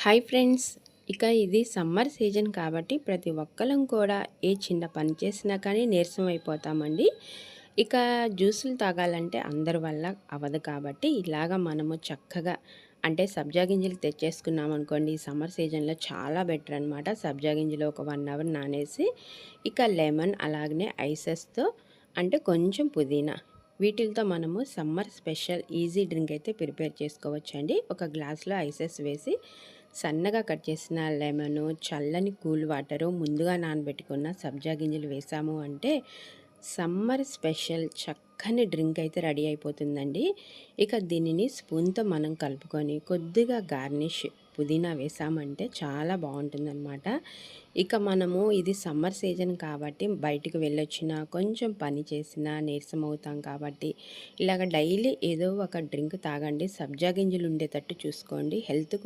Hi friends, ఇక ఇది summer season కాబట్టి ప్రతి ఒక్కరం కూడా ఏ చిన్న పని చేసినా కానీ నీరసం అయిపోతామండి. ఇక జ్యూసులు తాగాలంటే అందరి వల్ల అవ్వదు కాబట్టి ఇలాగ మనము చక్కగా అంటే సబ్జా గింజలు తెచ్చేసుకున్నాం అనుకోండి, ఈ సమ్మర్ సీజన్లో చాలా బెటర్ అనమాట. సబ్జా గింజలు ఒక 1 అవర్ నానేసి ఇక లెమన్ అలాగనే ఐసెస్తో అంటే కొంచెం పుదీనా వీటితో మనము సమ్మర్ స్పెషల్ ఈజీ డ్రింక్ అయితే ప్రిపేర్ చేసుకోవచ్చండి. ఒక గ్లాస్లో ఐసెస్ వేసి సన్నగా కట్ చేసిన లెమను, చల్లని కూల్ వాటరు, ముందుగా నానబెట్టుకున్న సబ్జా గింజలు వేసాము అంటే సమ్మర్ స్పెషల్ చక్కని డ్రింక్ అయితే రెడీ అయిపోతుందండి. ఇక దీనిని స్పూన్తో మనం కలుపుకొని కొద్దిగా గార్నిష్ పుదీనా వేసామంటే చాలా బాగుంటుందన్నమాట. ఇక మనము ఇది సమ్మర్ సీజన్ కాబట్టి బయటికి వెళ్ళొచ్చినా కొంచెం పని చేసినా నీరసం అవుతాం కాబట్టి ఇలాగ డైలీ ఏదో ఒక డ్రింక్ తాగండి. సబ్జా గింజలు ఉండేటట్టు చూసుకోండి. హెల్త్కు